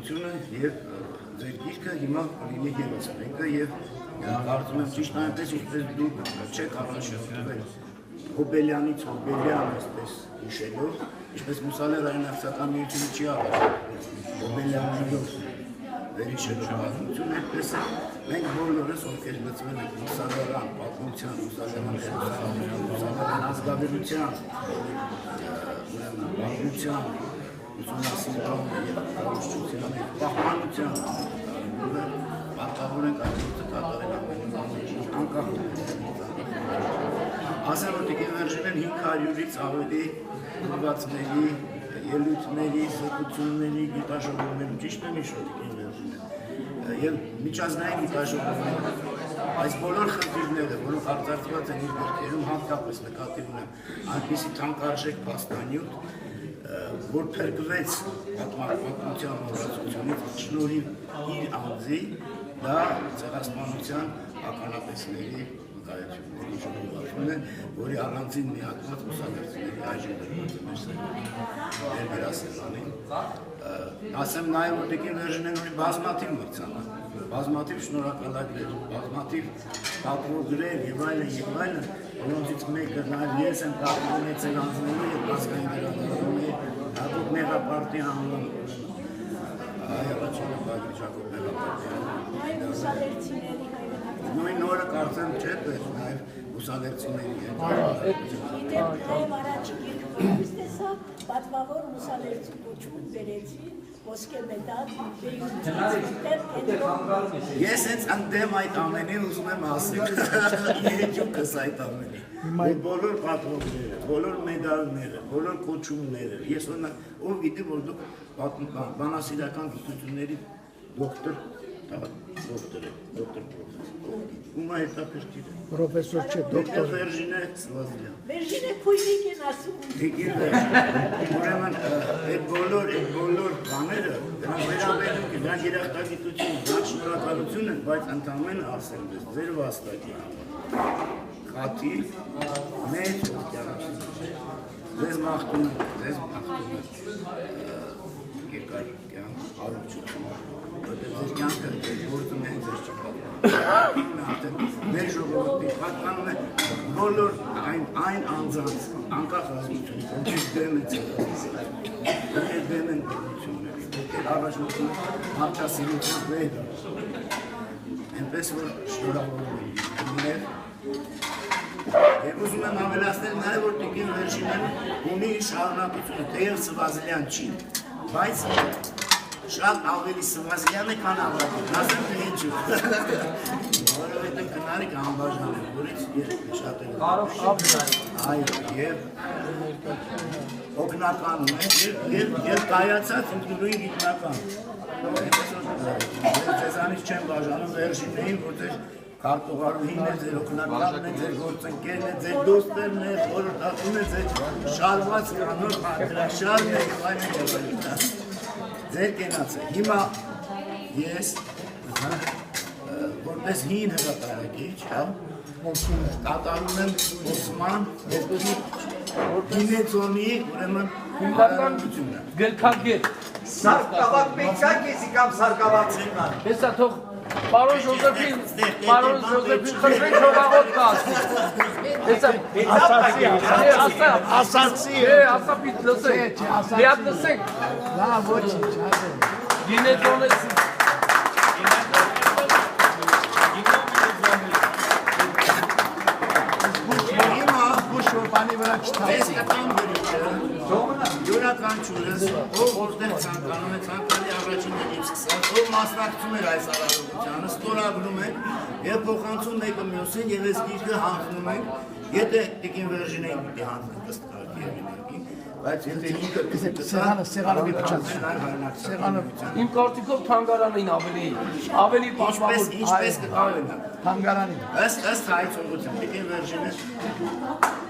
հաջողությունը եւ ձեր գիրքը հիմա կլինի եւս մեկը եւ կարծում եմ ճիշտ այնպես ինչպես դուք չեք առաջադրվել Հոբելյանից Հոբելյան այսպես հիշելով, ինչպես Մուսալերային Արցախական միությունը չի առաջադրվել Հոբելյանով վերհիշելով պատմություն, այդպես է մենք բոլորս ովքեր մտցվել ենք Մուսալերան պատմության, Մուսալերան ազգավերության, պատմության, ուսումնասիրման եւ կառուցչության եւ պահպանության պարտավոր ենք այդ կատարել անկախ ասեմ որ Տիկին Վերժինեն 500-ից ավելի ուղղվածների, ելույթների, զեկուցումների, գիտաժողովների ճիշտ եմ հիշում Տիկին Վերժինեն եւ միջազգային գիտաժողովների այս բոլոր խնդիրները, որոնք արտացված են իր գրքերում հատկապես նկատի ունեմ այնպիսի թանկարժեք փաստանյութ որ փրկվեց պատմության մոռացությունից շնորհիվ իր անձի դա ցեղասպանության ականատեսների վկայությունների ժողովածուն է, որի առանձին միակված ուսանողների այժմ դրված է մեր վերասեղանին։ Ասեմ նաև որ Տիկին Վերժինեն ունի բազմաթիվ մրցանակ, բազմաթիվ շնորհակալագրեր, բազմաթիվ պատվոգրեր եւ այլն, որոնցից մեկը նաև ես եմ կապունեցել անձնելու եւ ազգային վերադառնալու Հակոբ Մեղապարտի անուն առաջին Ժակոբ Մեղապարտի նույն օրը կարծեմ չէ պես նաև ուսալերցիների Գիտեմ առաջի գիրքումից տեսա պատմավոր ուսալերցի կոչում բերեցի ոսկե մեդալ Ես հենց ընդդեմ այդ ամենին ուզում եմ ասել երջուկս այդ ամենի բոլոր պատվոգները, բոլոր մեդալները, բոլոր կոչումները ես ով գիտի որ դուք բանասիրական գիտությունների դոկտոր Ումա հետաքրքիր է Պրոֆեսոր չէ, դոկտոր Վերժինե Սվազիլյան Վերժինե քույրիկ են ասում Ուրեմն այդ բոլոր բաները դրանք վերաբերում են դրանք երախտագիտություն, դրանք շնորհակալություն են, բայց ընդամենը ասեմ ես ձեր վաստակի խաթի մեծ ձեզ մաղթում եմ երկար կյանք, հարություն որտեղ ձեր կյանքը գործում են ձեր չպատմում մեր ժողովրդի պատկանում է բոլոր այն անձանց անկախ ազգությունից ոնց դեմ են ձեր դեմ են գործությունների առաջնորդում մարդասիրության վեր այնպես որ շնորհավորում եմ Եվ ուզում եմ ավելացնել նաև որ Տիկին Վերժինեն ունի շարունակությունը թեև Սվազիլյան չի բայց շատ ավելի Սվազիլյան է քան Ավրապյան, ասեմ թե ինչու որովհետև քնարիք անբաժան է, որից շատ է այո, և օգնականն է և կայացած ինքնուրույն գիտնական ձեզանից չեմ բաժանում Վերժինեին, որտեղ քարտուղարուհին է, ձեր օգնականն է, ձեր գործընկերն է, ձեր դոստերն է, խորհրդատուն է, ձեր շարված կանոր պատրաշարն է և այլն ձեր կենաց է։ Հիմա ես որպես հին հրատարակիչ կատարում եմ ուսման գինեծոնի ուրեմն հիմնական գրքագետ Սարկավակ պետքա կեսի կամ սարկավակցենան Հեսա թող Պարոն Ժոզեփին խնդրեք հողաղոտ կասի ասացի ասա պիտ լսեք լիատ լսեք լավ ոչինչ գինեծոնես բանի վրա չթափի յուրաքանչյուրս ով որտեղ ցանկանում է ցանկալի առաջին դեպքում սկսած ով մասնակցում էր այս արարողությանը ստորագրում ենք եւ փոխանցում մեկը մյուսին եւ այս գիրքը հանձնում ենք եթե Տիկին Վերժինեին պիտի հանձնենք ըստ կարգի օրինակի բայց եթե ինքը սեղանը սեղանը իմ կարծիքով թանգարանին ավելի պաշտպանություն ինչպես կկարողանա թանգարանի ըստ հայցողության Տիկին Վերժինեն